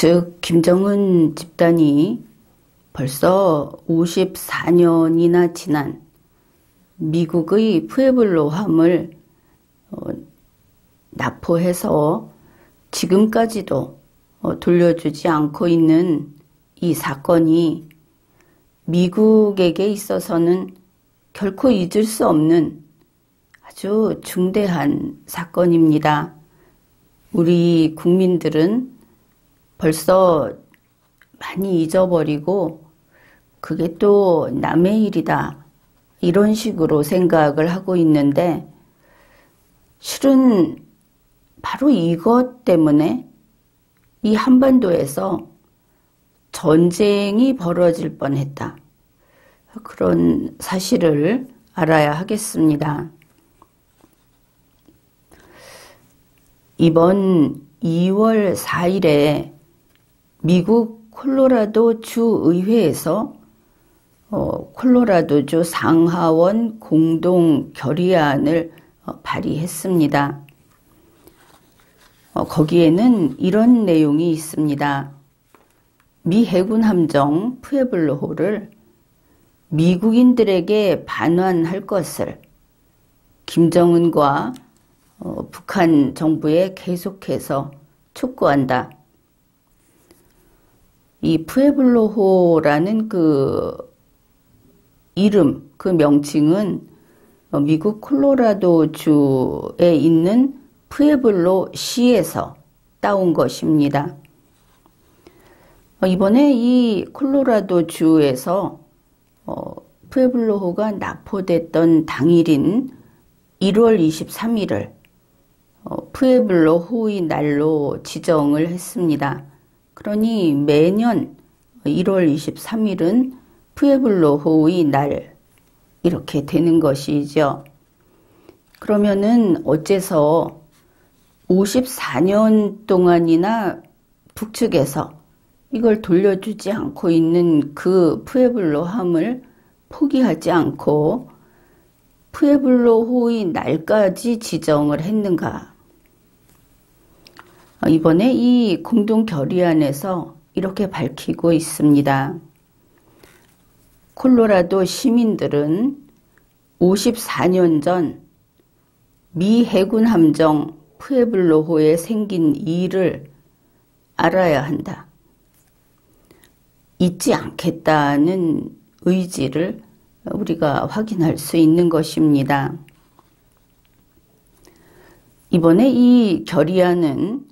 즉 김정은 집단이 벌써 54년이나 지난 미국의 푸에블로함을 납포해서 지금까지도 돌려주지 않고 있는 이 사건이 미국에게 있어서는 결코 잊을 수 없는 아주 중대한 사건입니다. 우리 국민들은 벌써 많이 잊어버리고 그게 또 남의 일이다 이런 식으로 생각을 하고 있는데, 실은 바로 이것 때문에 이 한반도에서 전쟁이 벌어질 뻔했다, 그런 사실을 알아야 하겠습니다. 이번 2월 4일에 미국 콜로라도 주 의회에서 콜로라도주 상하원 공동 결의안을 발의했습니다. 거기에는 이런 내용이 있습니다. 미 해군 함정 푸에블로호를 미국인들에게 반환할 것을 김정은과 북한 정부에 계속해서 촉구한다. 이 푸에블로호라는 그 이름, 그 명칭은 미국 콜로라도주에 있는 푸에블로 시에서 따온 것입니다. 이번에 이 콜로라도주에서 푸에블로호가 납포됐던 당일인 1월 23일을 푸에블로호의 날로 지정을 했습니다. 그러니 매년 1월 23일은 푸에블로호의 날 이렇게 되는 것이죠. 그러면은 어째서 54년 동안이나 북측에서 이걸 돌려주지 않고 있는 그 푸에블로함을 포기하지 않고 푸에블로호의 날까지 지정을 했는가? 이번에 이 공동 결의안에서 이렇게 밝히고 있습니다. 콜로라도 시민들은 54년 전 미 해군 함정 푸에블로호에 생긴 일을 알아야 한다. 잊지 않겠다는 의지를 우리가 확인할 수 있는 것입니다. 이번에 이 결의안은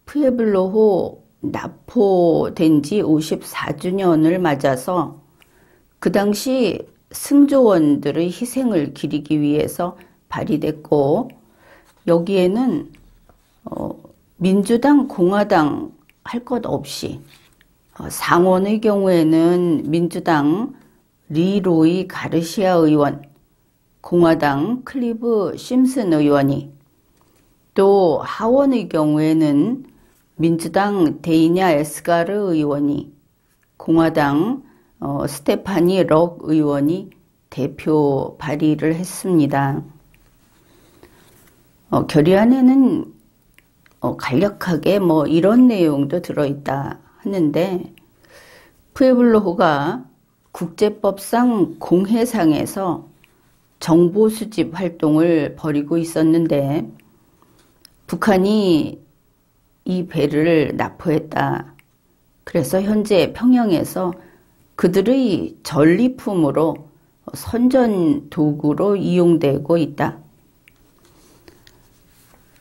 푸에블로호 납포된 지 54주년을 맞아서 그 당시 승조원들의 희생을 기리기 위해서 발의됐고, 여기에는 민주당, 공화당 할 것 없이 상원의 경우에는 민주당 리로이 가르시아 의원, 공화당 클리브 심슨 의원이, 또 하원의 경우에는 민주당 데이냐 에스가르 의원이, 공화당 스테파니 럭 의원이 대표 발의를 했습니다. 결의안에는 간략하게 이런 내용도 들어있다 하는데, 푸에블로호가 국제법상 공해상에서 정보 수집 활동을 벌이고 있었는데 북한이 이 배를 납포했다. 그래서 현재 평양에서 그들의 전리품으로 선전 도구로 이용되고 있다.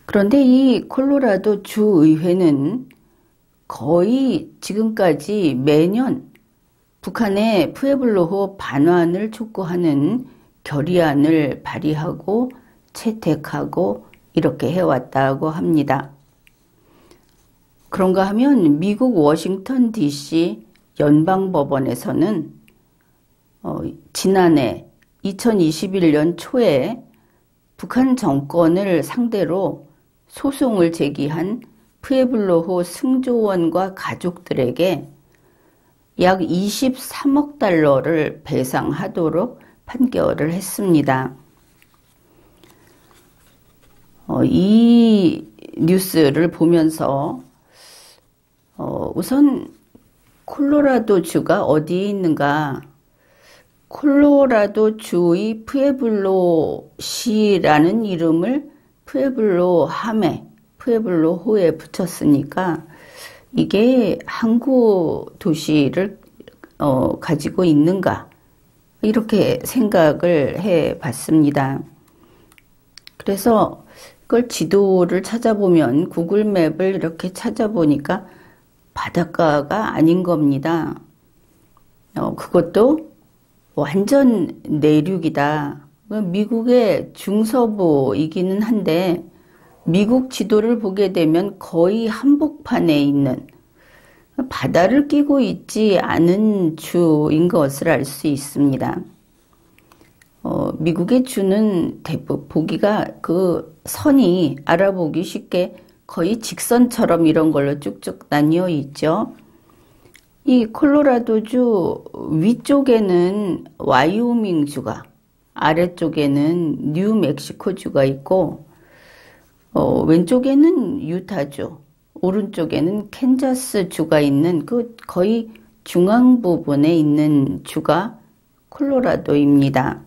그런데 이 콜로라도 주의회는 거의 지금까지 매년 북한의 푸에블로호 반환을 촉구하는 결의안을 발의하고 채택하고 이렇게 해왔다고 합니다. 그런가 하면 미국 워싱턴 DC 연방법원에서는 지난해 2021년 초에 북한 정권을 상대로 소송을 제기한 푸에블로호 승조원과 가족들에게 약 23억 달러를 배상하도록 판결을 했습니다. 이 뉴스를 보면서 우선 콜로라도주가 어디에 있는가? 콜로라도 주의 푸에블로시라는 이름을 푸에블로호에 붙였으니까 이게 항구 도시를 가지고 있는가? 이렇게 생각을 해 봤습니다. 그래서 그걸 지도를 찾아보면 구글 맵을 이렇게 찾아보니까 바닷가가 아닌 겁니다. 그것도 완전 내륙이다. 미국의 중서부이기는 한데 미국 지도를 보게 되면 거의 한복판에 있는 바다를 끼고 있지 않은 주인 것을 알 수 있습니다. 미국의 주는 대부분 보기가 그 선이 알아보기 쉽게 거의 직선처럼 이런 걸로 쭉쭉 나뉘어 있죠. 이 콜로라도주 위쪽에는 와이오밍주가, 아래쪽에는 뉴멕시코주가 있고, 왼쪽에는 유타주, 오른쪽에는 캔자스주가 있는 그 거의 중앙 부분에 있는 주가 콜로라도입니다.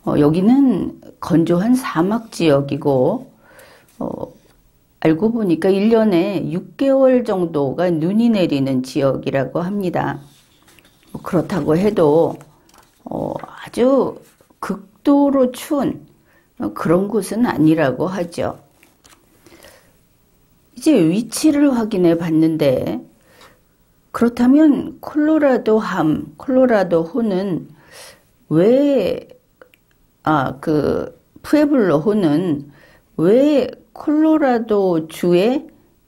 여기는 건조한 사막 지역이고, 알고 보니까 1년에 6개월 정도가 눈이 내리는 지역이라고 합니다. 그렇다고 해도 아주 극도로 추운 그런 곳은 아니라고 하죠. 이제 위치를 확인해 봤는데 그렇다면 콜로라도호는 왜 푸에블로호는 왜 콜로라도 주의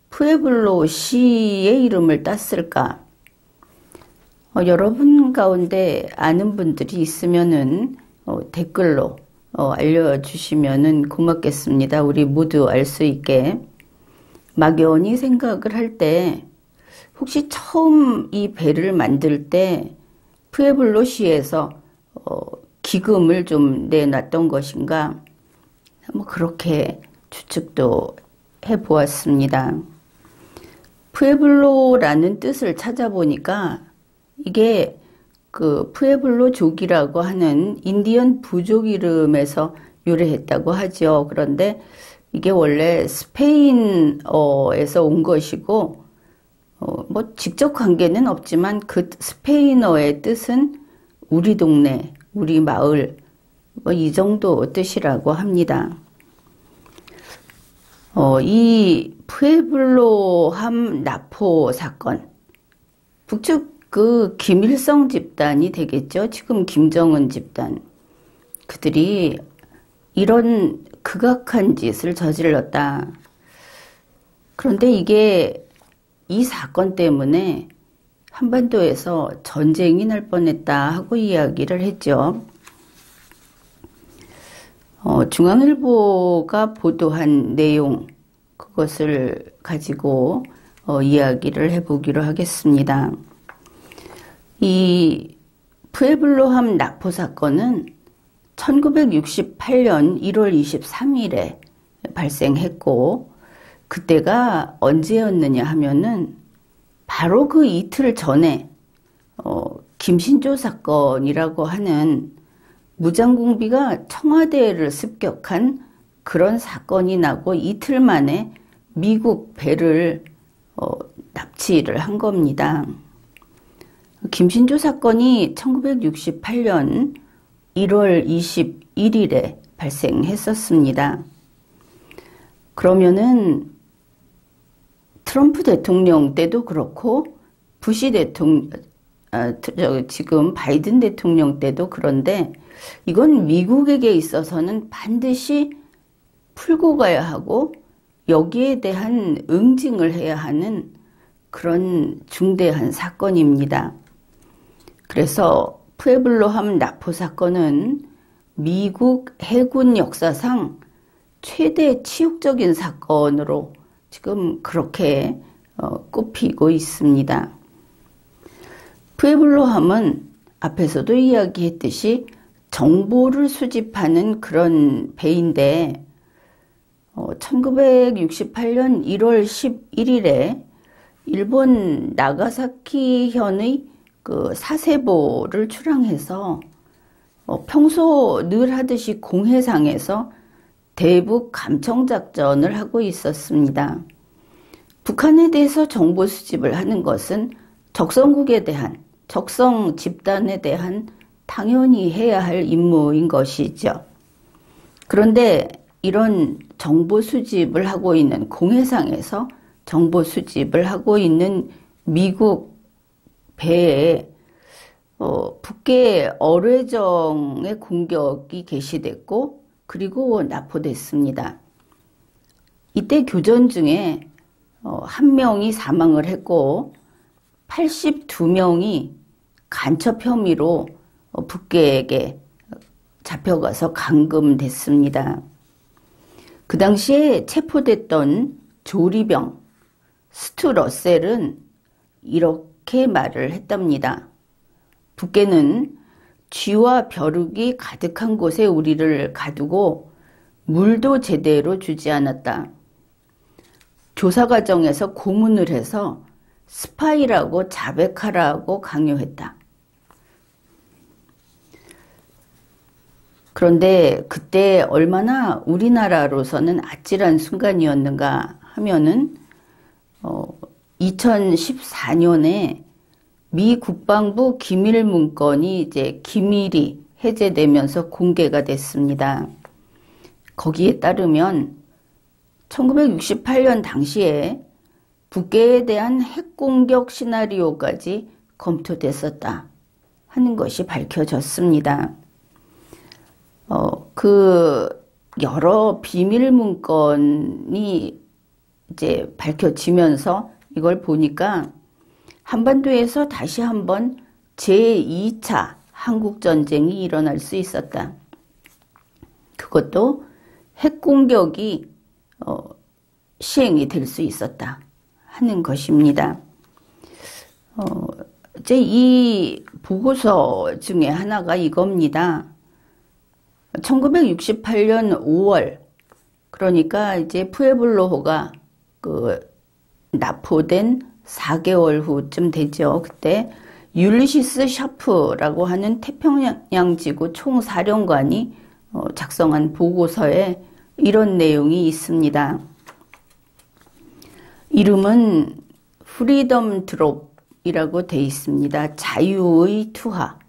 푸에블로시의 이름을 땄을까? 여러분 가운데 아는 분들이 있으면은 댓글로 알려주시면은 고맙겠습니다. 우리 모두 알 수 있게. 막연히 생각을 할 때 혹시 처음 이 배를 만들 때 푸에블로시에서 기금을 좀 내놨던 것인가? 뭐 그렇게 추측도 해보았습니다. 푸에블로라는 뜻을 찾아보니까 이게 그 푸에블로족이라고 하는 인디언 부족 이름에서 유래했다고 하죠. 그런데 이게 원래 스페인어에서 온 것이고 뭐 직접 관계는 없지만 그 스페인어의 뜻은 우리 동네, 우리 마을 뭐 이 정도 뜻이라고 합니다. 이 푸에블로함 나포 사건, 북측 그 김일성 집단이 되겠죠. 지금 김정은 집단. 그들이 이런 극악한 짓을 저질렀다. 그런데 이 사건 때문에 한반도에서 전쟁이 날 뻔했다 하고 이야기를 했죠. 중앙일보가 보도한 내용, 그것을 가지고 이야기를 해보기로 하겠습니다. 이 푸에블로함 납포 사건은 1968년 1월 23일에 발생했고, 그때가 언제였느냐 하면은 바로 그 이틀 전에 김신조 사건이라고 하는 무장공비가 청와대를 습격한 그런 사건이 나고 이틀 만에 미국 배를 납치를 한 겁니다. 김신조 사건이 1968년 1월 21일에 발생했었습니다. 그러면은 트럼프 대통령 때도 그렇고 부시 대통령, 지금 바이든 대통령 때도 그런데 이건 미국에게 있어서는 반드시 풀고 가야 하고 여기에 대한 응징을 해야 하는 그런 중대한 사건입니다. 그래서 푸에블로함 납포 사건은 미국 해군 역사상 최대 치욕적인 사건으로 지금 그렇게 꼽히고 있습니다. 푸에블로함은 앞에서도 이야기했듯이 정보를 수집하는 그런 배인데 1968년 1월 11일에 일본 나가사키현의 그 사세보를 출항해서 평소 늘 하듯이 공해상에서 대북 감청작전을 하고 있었습니다. 북한에 대해서 정보 수집을 하는 것은 적성국에 대한, 적성 집단에 대한 당연히 해야 할 임무인 것이죠. 그런데 이런 정보 수집을 하고 있는 공해상에서 정보 수집을 하고 있는 미국 배에 북계 어뢰정의 공격이 개시됐고 그리고 납포됐습니다. 이때 교전 중에 한 명이 사망을 했고 82명이 간첩 혐의로 북계에게 잡혀가서 감금됐습니다. 그 당시에 체포됐던 조리병 스투 러셀은 이렇게 말을 했답니다. 북계는 쥐와 벼룩이 가득한 곳에 우리를 가두고 물도 제대로 주지 않았다. 조사 과정에서 고문을 해서 스파이라고 자백하라고 강요했다. 그런데 그때 얼마나 우리나라로서는 아찔한 순간이었는가 하면은 2014년에 미 국방부 기밀 문건이 이제 기밀이 해제되면서 공개가 됐습니다. 거기에 따르면 1968년 당시에 북계에 대한 핵공격 시나리오까지 검토됐었다 하는 것이 밝혀졌습니다. 그 여러 비밀 문건이 이제 밝혀지면서 이걸 보니까 한반도에서 다시 한번 제2차 한국전쟁이 일어날 수 있었다. 그것도 핵공격이 시행이 될 수 있었다 하는 것입니다. 이제 이 보고서 중에 하나가 이겁니다. 1968년 5월, 그러니까 이제 푸에블로호가 그 납포된 4개월 후쯤 되죠. 그때 율리시스 샤프라고 하는 태평양 지구 총사령관이 작성한 보고서에 이런 내용이 있습니다. 이름은 프리덤 드롭이라고 돼 있습니다. 자유의 투하.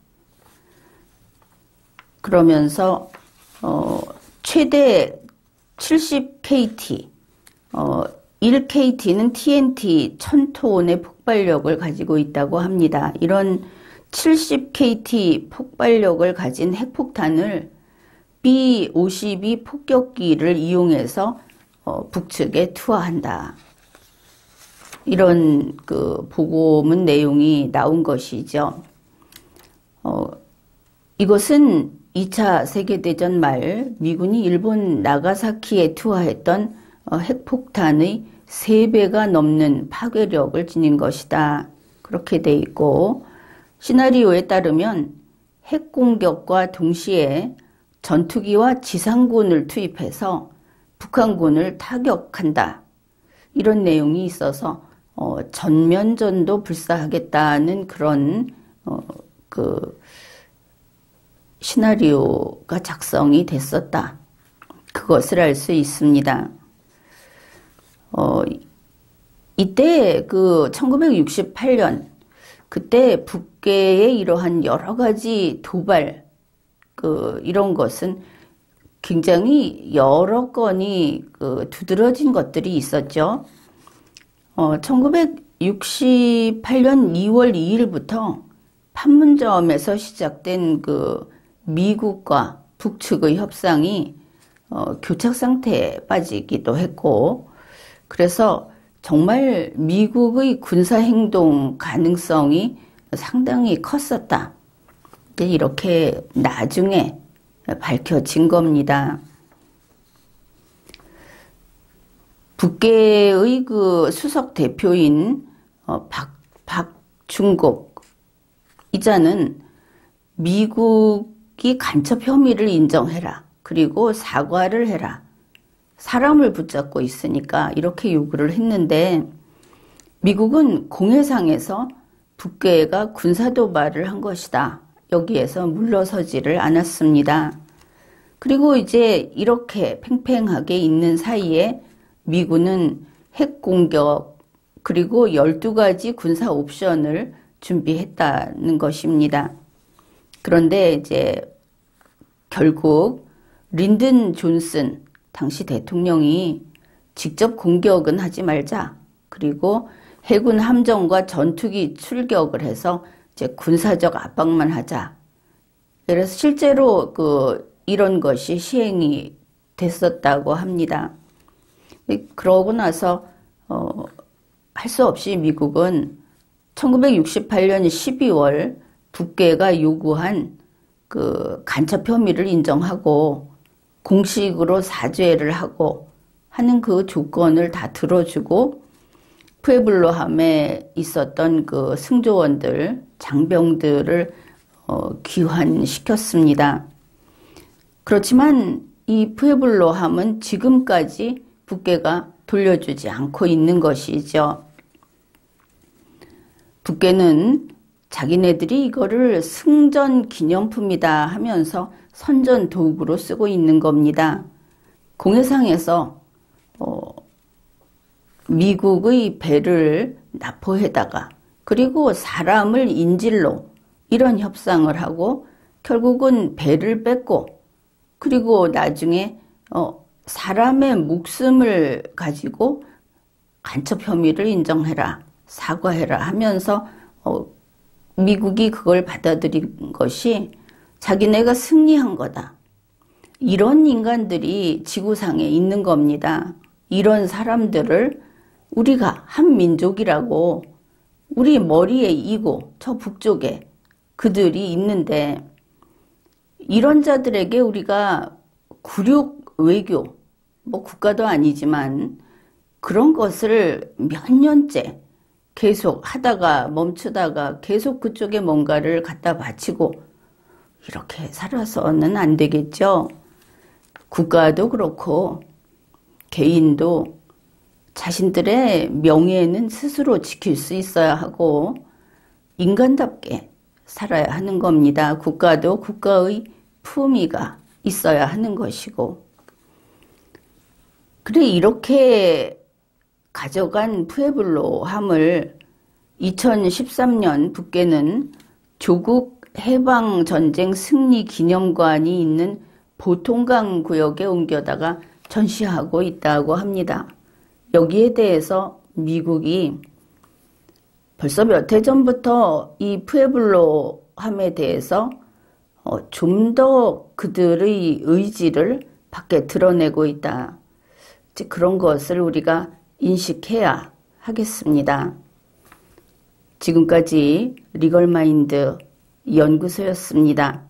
그러면서 최대 70KT, 1KT는 TNT 1000톤의 폭발력을 가지고 있다고 합니다. 이런 70KT 폭발력을 가진 핵폭탄을 B-52 폭격기를 이용해서 북측에 투하한다. 이런 그 보고문 내용이 나온 것이죠. 이것은 2차 세계대전 말 미군이 일본 나가사키에 투하했던 핵폭탄의 3배가 넘는 파괴력을 지닌 것이다. 그렇게 돼 있고 시나리오에 따르면 핵공격과 동시에 전투기와 지상군을 투입해서 북한군을 타격한다. 이런 내용이 있어서 전면전도 불사하겠다는 그런 그 시나리오가 작성이 됐었다. 그것을 알 수 있습니다. 이때 그 1968년 그때 북계의 이러한 여러 가지 도발 이런 것은 굉장히 여러 건이 두드러진 것들이 있었죠. 1968년 2월 2일부터 판문점에서 시작된 그 미국과 북측의 협상이 교착 상태에 빠지기도 했고, 그래서 정말 미국의 군사행동 가능성이 상당히 컸었다. 이렇게 나중에 밝혀진 겁니다. 북계의 그 수석 대표인 박중국 이자는 미국이 간첩 혐의를 인정해라. 그리고 사과를 해라. 사람을 붙잡고 있으니까 이렇게 요구를 했는데 미국은 공해상에서 북괴가 군사도발을 한 것이다. 여기에서 물러서지를 않았습니다. 그리고 이제 이렇게 팽팽하게 있는 사이에 미군은 핵공격 그리고 12가지 군사 옵션을 준비했다는 것입니다. 그런데 이제 결국 린든 존슨 당시 대통령이 직접 공격은 하지 말자. 그리고 해군 함정과 전투기 출격을 해서 이제 군사적 압박만 하자. 그래서 실제로 이런 것이 시행이 됐었다고 합니다. 그러고 나서 할 수 없이 미국은 1968년 12월 북괴가 요구한 간첩 혐의를 인정하고 공식으로 사죄를 하고 하는 그 조건을 다 들어주고 푸에블로함에 있었던 그 승조원들, 장병들을 귀환시켰습니다. 그렇지만 이 푸에블로함은 지금까지 북괴가 돌려주지 않고 있는 것이죠. 북괴는 자기네들이 이거를 승전 기념품이다 하면서 선전 도구로 쓰고 있는 겁니다. 공해상에서 미국의 배를 납포해다가 그리고 사람을 인질로 이런 협상을 하고 결국은 배를 뺏고 그리고 나중에 사람의 목숨을 가지고 간첩 혐의를 인정해라, 사과해라 하면서 미국이 그걸 받아들인 것이 자기네가 승리한 거다. 이런 인간들이 지구상에 있는 겁니다. 이런 사람들을 우리가 한 민족이라고 우리 머리에 이고 저 북쪽에 그들이 있는데 이런 자들에게 우리가 굴욕 외교, 국가도 아니지만 그런 것을 몇 년째 계속 하다가 멈추다가 계속 그쪽에 뭔가를 갖다 바치고 이렇게 살아서는 안 되겠죠. 국가도 그렇고 개인도 자신들의 명예는 스스로 지킬 수 있어야 하고 인간답게 살아야 하는 겁니다. 국가도 국가의 품위가 있어야 하는 것이고. 그래 이렇게 가져간 푸에블로함을 2013년 북괴는 조국 해방전쟁 승리 기념관이 있는 보통강 구역에 옮겨다가 전시하고 있다고 합니다. 여기에 대해서 미국이 벌써 몇 해 전부터 이 푸에블로함에 대해서 좀 더 그들의 의지를 밖에 드러내고 있다. 그런 것을 우리가 인식해야 하겠습니다. 지금까지 리걸마인드 연구소였습니다.